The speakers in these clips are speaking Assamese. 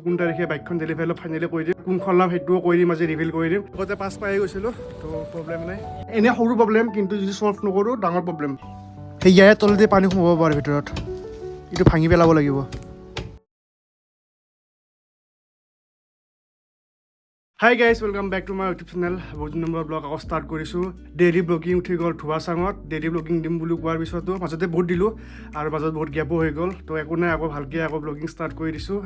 কোন তাৰিখে বাইকখন ডেলিভাৰী ফাইনেলি কৰি দিম, কোনখন লাম সেইটোও কৰি দিম, আজি ৰিভিল কৰি দিম। আগতে পাছ পাই গৈছিলোঁ, তো প্ৰব্লেম নাই। এনে সৰু প্ৰব্লেম, কিন্তু যদি ছল্ভ নকৰোঁ ডাঙৰ প্ৰব্লেম। সেই ইয়াৰে তলতে পানী সোমাব পাৰে ভিতৰত, এইটো ভাঙি পেলাব লাগিব। Hi guys, welcome back to my YouTube channel. বহুত নম্বৰ ব্লগ আকৌ ষ্টাৰ্ট কৰিছোঁ। ডেইলি ব্লগিং উঠি গ'ল ধোৱা চাঙত। ডেইলি ব্লগিং দিম বুলি কোৱাৰ পিছতো মাজতে বহুত দিলোঁ আৰু মাজত বহুত গেপো হৈ গ'ল। তো একো নাই, আকৌ ভালকৈ আকৌ ব্লগিং ষ্টাৰ্ট কৰি দিছোঁ।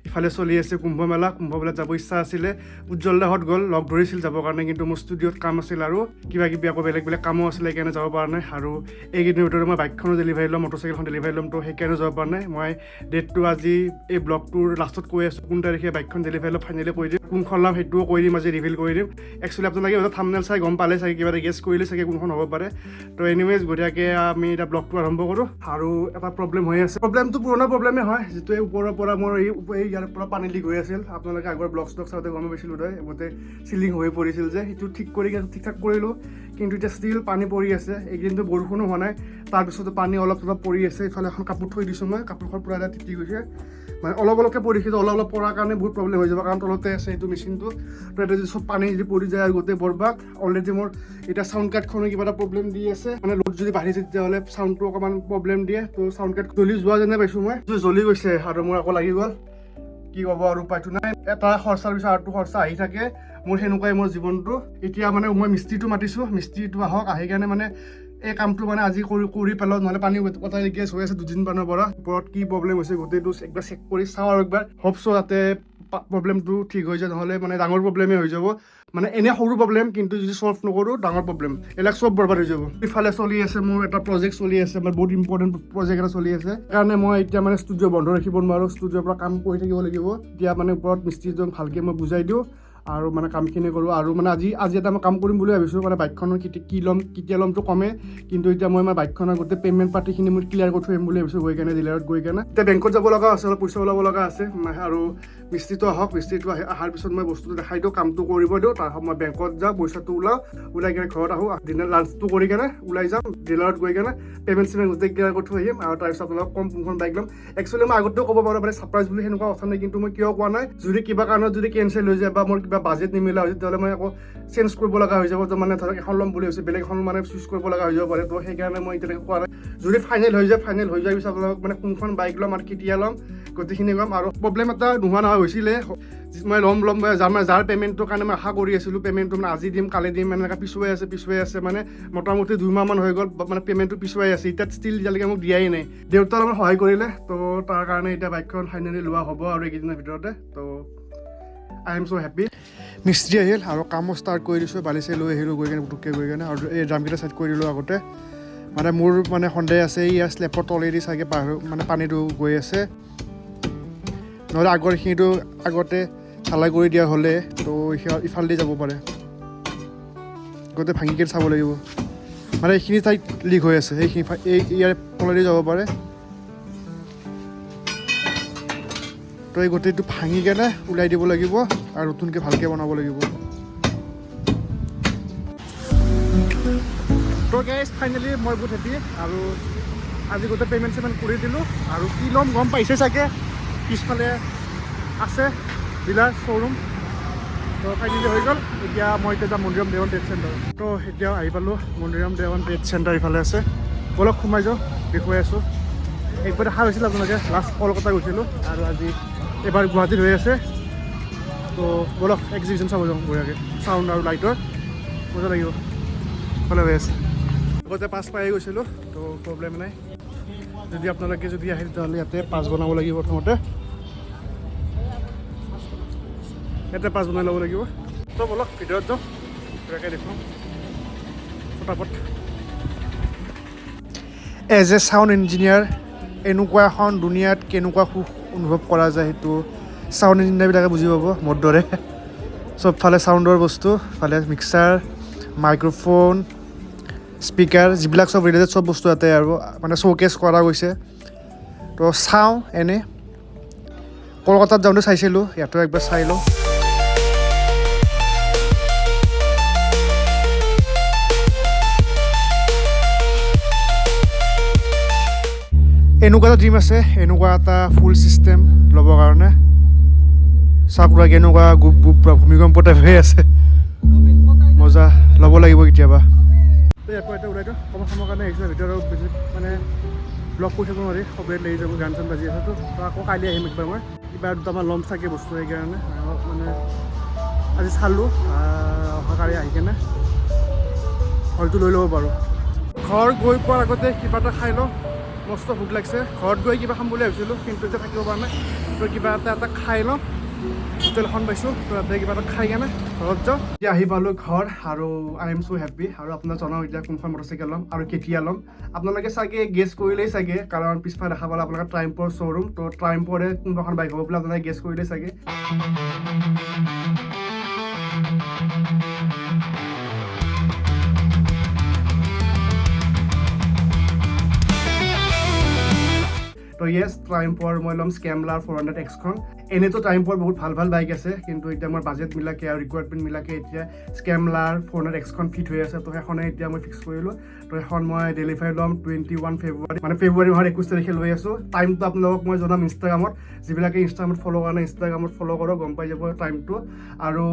ইফালে চলি আছে কুম্ভ মেলাত যাব ইচ্ছা আছিলে। উজ্জ্বল দাহঁত গ'ল, লগ ধৰিছিল যাবৰ কাৰণে, কিন্তু মোৰ ষ্টুডিঅ'ত কাম আছিল আৰু কিবা কিবি আকৌ বেলেগ কামো আছিলে, সেইকাৰণে যাব পৰা নাই। আৰু এইকেইদিনৰ ভিতৰত মই বাইকখনো ডেলিভাৰী ল'ম, মটৰচাইকেলখন ডেলিভাৰী ল'ম, তো সেইকাৰণে যাব পৰা নাই। মই ডেটটো আজি এই ব্লগটোৰ লাষ্টত কৈ আছোঁ, কোন তাৰিখে বাইকখন ডেলিভাৰী ল'ম ফাইনেলি কৰি দিম, কোনখন ল'ম সেইটোও কৰি দিম, আজি ৰিভিল কৰি দিম। একচুৱেলি আপোনালোকে থাম্বনেইল চাই গম পালে চাগে, কিবা এটা গেছ কৰিলে চাগে কোনখন হ'ব পাৰে। তো এনিৱেজ গতিকে আমি এতিয়া ব্লগটো আৰম্ভ কৰোঁ। আৰু এটা প্ৰব্লেম হৈ আছে, প্ৰব্লেমটো পুৰণা প্ৰব্লেমেই হয়, যিটো ওপৰৰ পৰা মোৰ ইয়াৰ পৰা পানী লিক হৈ আছিল। আপোনালোকে আগৰ ব্লগ চাওঁতে গম পাইছিলোঁ তই গোটেই চিলিং হৈ পৰিছিল যে, সেইটো ঠিক ঠাক কৰিলোঁ, কিন্তু এতিয়া ষ্টিল পানী পৰি আছে। এইকেইদিনটো বৰষুণো হোৱা নাই, তাৰপিছতো পানী অলপ পৰি আছে। ইফালে এখন কাপোৰ থৈ দিছোঁ মই, কাপোৰখন পূৰা এটা তিতি গৈছে, মানে অলপকৈ পৰিছে। অলপ পৰাৰ কাৰণে বহুত প্ৰব্লেম হৈ যাব, কাৰণ তলতে আছে এইটো মেচিনটো। তো এতিয়া যদি চব পানী যদি পৰি যায় আৰু গোটেই বৰবাদ। অলৰেডি মোৰ এতিয়া চাউণ্ড কাৰ্ডখনে কিবা এটা প্ৰব্লেম দি আছে, মানে লোড যদি বাঢ়িছে তেতিয়াহ'লে চাউণ্ডটো অকণমান প্ৰব্লেম দিয়ে। তো চাউণ্ড কাৰ্ড জ্বলি যোৱা যেনে পাইছোঁ মই, জ্বলি গৈছে আৰু মোৰ আকৌ লাগি গ'ল। কি ক'ব আৰু, উপায়টো নাই। এটা খৰচাৰ পিছত আৰুটো খৰচা আহি থাকে, মোৰ সেনেকুৱাই মোৰ জীৱনটো। এতিয়া মানে মই মিস্ত্ৰীটো মাতিছোঁ, মিস্ত্ৰীটো আহক, আহি কাৰণে মানে এই কামটো মানে আজি কৰি পেলাওঁ, নহ'লে পানী কটাই গেছ হৈ আছে দুদিনমানৰ পৰা। ওপৰত কি প্ৰব্লেম হৈছে গোটেইটো একবাৰ চেক কৰি চাওঁ আৰু একবাৰ হোপছ' যাতে প্ৰব্লেমটো ঠিক হৈ যায়, নহ'লে মানে ডাঙৰ প্ৰব্লেমেই হৈ যাব। মানে এনে সৰু প্ৰব্লেম, কিন্তু যদি ছল্ভ নকৰোঁ ডাঙৰ প্ৰব্লেম, এইবিলাক চব বৰবাদ হৈ যাব। ইফালে চলি আছে মোৰ এটা প্ৰজেক্ট চলি আছে, মানে বহুত ইম্পৰ্টেণ্ট প্ৰজেক্ট এটা চলি আছে। সেইকাৰণে মই এতিয়া মানে ষ্টুডিঅ' বন্ধ ৰাখিব নোৱাৰোঁ, ষ্টুডিঅ'ৰ পৰা কাম কৰি থাকিব লাগিব। এতিয়া মানে ওপৰত মিস্ত্ৰীজন ভালকৈ মই বুজাই দিওঁ আৰু মানে কামখিনি কৰোঁ। আৰু মানে আজি এটা মই কাম কৰিম বুলি ভাবিছোঁ, মানে বাইকখনৰ কেতিয়া ল'মটো কমে, কিন্তু এতিয়া মই বাইকখনৰ গোটেই পে'মেণ্ট পাতিখিনি মই ক্লিয়াৰ কৰি থৈ আহিম বুলি ভাবিছোঁ, গৈ কেনে ডিলাৰত গৈ কেনে। এতিয়া বেংকত যাব লগা আছে, অলপ পইচা ওলাব লগা আছে। আৰু মিস্ত্ৰীটো আহক, মিস্ত্ৰীটো অহাৰ পিছত মই বস্তুটো দেখাই দিওঁ, কামটো কৰিব দিওঁ। তাৰপিছত মই বেংকত যাওঁ, পইচাটো ওলাই কেনে ঘৰত আহোঁ, ডিনাৰ লাঞ্চটো কৰি কেনে ওলাই যাম, ডিলাৰত গৈ কেনে পে'মেণ্ট গোটেই ক্লিয়াৰ কৰি থৈ আহিম। আৰু তাৰপিছত আপোনালোকক কম কোনখন বাইক ল'ম। একচুৱেলি মই আগতেও ক'ব পাৰোঁ, মানে ছাৰপ্ৰাইজ বুলি সেনেকুৱা কথা নাই, কিন্তু মই কিয় কোৱা নাই, যদি কিবা কাৰণত যদি কেঞ্চেল হৈ যায় বা মোৰ কিবা বাজেট নিমিলা হৈ যায়, তেতিয়াহ'লে মই আকৌ চেঞ্জ কৰিব লগা হৈ যাব। তো মানে ধৰক এখন ল'ম বুলি ভাবিছোঁ, বেলেগ এখন মানে চুজ কৰিব লগা হৈ যাব পাৰে। তো সেইকাৰণে মই এতিয়ালৈকে কোৱা নাই। যদি ফাইনেল হৈ যায় পিছত আপোনালোকক মানে কোনখন বাইক ল'ম আৰু কেতিয়া ল'ম গোটেইখিনি ক'ম। আৰু প্ৰব্লেম এটা নোহোৱা নহয় হৈছিলে, মই ল'ম যাৰ পে'মেণ্টটোৰ কাৰণে মই আশা কৰি আছিলোঁ, পে'মেণ্টটো মানে আজি দিম কালি দিম এনেকৈ পিছুৱাই আছে, মানে মোটামুটি 2 মাহমান হৈ গ'ল, মানে পে'মেণ্টটো পিছুৱাই আছে। এতিয়া ষ্টিল এতিয়ালৈকে মোক দিয়াই নাই। দেউতাই অলপমান সহায় কৰিলে, তো তাৰ কাৰণে এতিয়া বাইকখন ফাইনেলি লোৱা হ'ব আৰু এইকেইদিনৰ ভিতৰতে। তো আই এম ছ' হেপ্পী। মিস্ত্ৰী আহিল আৰু কামো ষ্টাৰ্ট কৰি দিছোঁ, বালি চালি লৈ আহিলোঁ, গৈ কেনে পুটুককৈ গৈ কেনে। আৰু এই ড্ৰামকেইটা ছেট কৰি দিলোঁ আগতে, মানে মোৰ মানে সন্দেহ আছে ইয়াৰ স্লেপৰ তলেদি চাগে মানে পানীটো গৈ আছে, নহ'লে আগৰখিনিটো আগতে ঢালাই কৰি দিয়া হ'লে তো ইফালেদি যাব পাৰে। গোটেই ভাঙিকৈ চাব লাগিব, মানে এইখিনি ঠাইত লিক হৈ আছে, সেইখিনি ইয়াৰ তলেদি যাব পাৰে। তো এই গোটেইটো ভাঙি কেনে ওলাই দিব লাগিব আৰু নতুনকৈ ভালকৈ বনাব লাগিব। তো গাইজ ফাইনেলি মই বহুত হেপ্পী, আৰু আজি গোটেই পে'মেণ্ট কৰি দিলোঁ। আৰু কি ল'ম গম পাইছে চাগে, পিছফালে আছে ডিলাৰ শ্ব'ৰুম। তো ফাইনেলি হৈ গ'ল। এতিয়া মই যাম মন্দিৰাম দেৱান ট্ৰেড চেণ্টাৰ। তো এতিয়া আহি পালোঁ, মন্দিৰাম দেৱান ট্ৰেড চেণ্টাৰ ইফালে আছে। অলপ সোমাই যাওঁ, দেখুৱাই আছোঁ। একবাৰ দেখা হৈছিল আপোনালোকে, লাষ্ট কলকাতা গৈছিলোঁ আৰু আজি এবাৰ গুৱাহাটীত হৈ আছে। তো বলক এক্সিবিশ্যন চাব যাওঁ বঢ়িয়াকৈ, চাউণ্ড আৰু লাইটৰ মজা লাগিব। ভালে হৈ আছে, আগতে পাছ পাই গৈছিলোঁ, তো প্ৰব্লেম নাই। যদি আপোনালোকে যদি আহে তেতিয়াহ'লে ইয়াতে পাছ বনাব লাগিব। প্ৰথমতে ইয়াতে পাছ বনাই ল'ব লাগিব। তো বলক ভিতৰত যাওঁ, বঢ়িয়াকৈ দেখুৱাম ফটাফট। এজ এ চাউণ্ড ইঞ্জিনিয়াৰ এনেকুৱা এখন দুনিয়াত কেনেকুৱা সুখ অনুভৱ কৰা যায়, সেইটো চাউণ্ড ইঞ্জিনিয়াৰবিলাকে বুজি পাব মোৰ দৰে। চবফালে চাউণ্ডৰ বস্তু, ফালে মিক্সাৰ, মাইক্ৰ'ফোন, স্পীকাৰ, যিবিলাক চব ৰিলেটেড চব বস্তু ইয়াতে আৰু মানে শ্ব'কেছ কৰা গৈছে। তো চাওঁ, এনেই কলকাতাত যাওঁতে চাইছিলোঁ, ইয়াতো একবাৰ চাই লওঁ। এনেকুৱা এটা ড্ৰিম আছে, এনেকুৱা এটা ফুল চিষ্টেম ল'বৰ কাৰণে। চাওক এনেকুৱা গুপ গুপ ভূমিকম্প টাইপ হৈ আছে, মজা ল'ব লাগিব কেতিয়াবা। ইয়াৰ এতিয়া ওলাই দিওঁ, কম সময়ৰ কাৰণে আহিছোঁ ভিতৰত, বেছি মানে ব্লগ কৰি থাকিব নোৱাৰি, কপিৰাইট লাগি যাব, গান চান বাজি আছে তো আকৌ কাইলৈ আহিম একবাৰ। মই কিবা দুটামান ল'ম চাগে বস্তু সেইকাৰণে মানে আজি চালোঁ, অহাকালি আহি কেনে হয়তো লৈ ল'ব পাৰোঁ। ঘৰ গৈ পোৱাৰ আগতে কিবা এটা খাই লওঁ, মস্ত ভোক লাগিছে। ঘৰত গৈ কিবা খাম বুলি ভাবিছিলোঁ কিন্তু এতিয়া থাকিব পৰা নাই, তো কিবা এটা খাই লওঁ। হোটেল এখন পাইছোঁ, তো তাতে কিবা এটা খাই কেনে ঘৰত যাওঁ। এতিয়া আহি পালোঁ ঘৰ, আৰু আই এম ছ' হেপ্পী। আৰু আপোনাক জনাওঁ এতিয়া কোনখন মটৰচাইকেল ল'ম আৰু কেতিয়া ল'ম। আপোনালোকে চাগে গেছ কৰিলেই চাগে, কাৰণ পিছফালে দেখা পালে আপোনালোকে ট্ৰাইম্পৰ শ্ব'ৰুম, তো ট্ৰাইম্পৰে কোনোবাখন বাইক হ'ব বুলি আপোনালোকে গেছ কৰিলেই চাগে। তো য়েছ, ট্ৰাইম্পৰ মই ল'ম স্কেমলাৰ 400 Xখন। এনেইতো ট্ৰাইম্পৰ বহুত ভাল ভাল বাইক আছে, কিন্তু এতিয়া মোৰ বাজেট মিলাকে আৰু ৰিকুৱাৰমেণ্ট মিলাকে এতিয়া স্কেমলাৰ 400 Xখন ফিট হৈ আছে, তো সেইখনে এতিয়া মই ফিক্স কৰিলোঁ। তো সেইখন মই ডেলিভাৰী ল'ম 21 ফেব্ৰুৱাৰী, মানে ফেব্ৰুৱাৰী মাহৰ 21 তাৰিখে লৈ আছোঁ। টাইমটো আপোনালোকক মই জনাম ইনষ্টাগ্ৰামত, যিবিলাকে ইনষ্টাগ্ৰামত ফ'ল' কৰা নাই ইনষ্টাগ্ৰামত ফ'ল' কৰক, গম পাই যাব টাইমটো। আৰু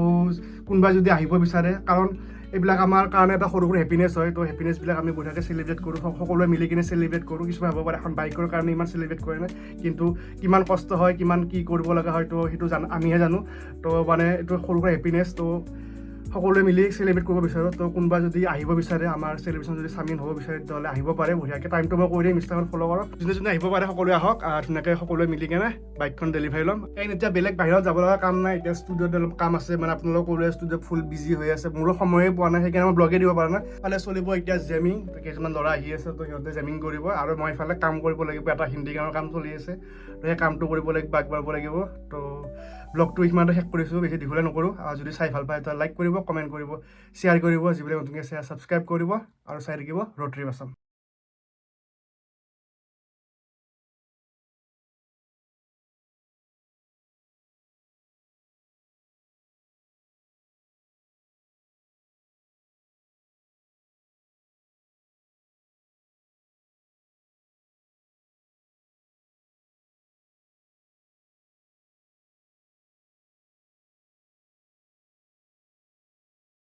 কোনোবাই যদি আহিব বিচাৰে, কাৰণ এইবিলাক আমাৰ কাৰণে এটা সৰু সৰু হেপিনেছ হয়, তো হেপিনেছবিলাক আমি বঢ়িয়াকৈ চেলিব্ৰেট কৰোঁ, সকলোৱে মিলি কিনে চেলিব্ৰেট কৰোঁ। কিছুমান হ'ব পাৰে এখন বাইকৰ কাৰণে ইমান চেলিব্ৰেট কৰে নাই, কিন্তু কিমান কষ্ট হয়, কিমান কি কৰিব লগা হয়, তো সেইটো আমিহে জানো। তো মানে এইটো সৰু সুৰা হেপিনেছ, তো সকলোৱে মিলি চেলিব্ৰেট কৰিব বিচাৰোঁ। তো কোনোবা যদি আহিব বিচাৰে, আমাৰ চেলিব্ৰেশ্যন যদি চামিল হ'ব বিচাৰে, তেতিয়াহ'লে আহিব পাৰে বঢ়িয়াকৈ। টাইমটো মই কৈ দিম, ইনষ্টাগ্ৰামত ফ'ল' কৰক। যোনে আহিব পাৰে সকলোৱে আহক, ধুনীয়াকৈ সকলোৱে মিলি কেনে বাইকখন ডেলিভাৰী ল'ম। এতিয়া বেলেগ বাহিৰত যাব লগা কাম নাই, এতিয়া ষ্টুডিঅ'ত অলপ কাম আছে, মানে আপোনালোকক ক'লোৱে ষ্টুডিঅ'ত ফুল বিজি হৈ আছে, মোৰো সময়ে পোৱা নাই, সেইকাৰণে মই ব্লগে দিব পৰা নাই। ফালে চলিব এতিয়া জেমিং, কিছুমান ল'ৰা আহি আছে, তো সিহঁতে জেমিং কৰিব, আৰু মই ইফালে কাম কৰিব লাগিব, এটা হিন্দী গানৰ কাম চলি আছে, তো সেই কামটো কৰিব লাগিব, আগবাঢ়িব লাগিব। তো ব্লগটো ইমানতে শেষ কৰিছোঁ, বেছি দীঘলে নকৰোঁ। যদি চাই ভাল পায় তেতিয়া লাইক কৰিব, কমেণ্ট কৰিব, শ্বেয়াৰ কৰিব, যিবিলাক নতুনকৈ চাই ছাবস্ক্ৰাইব কৰিব, আৰু চাই থাকিব ৰ'ড ট্ৰিপ আছাম।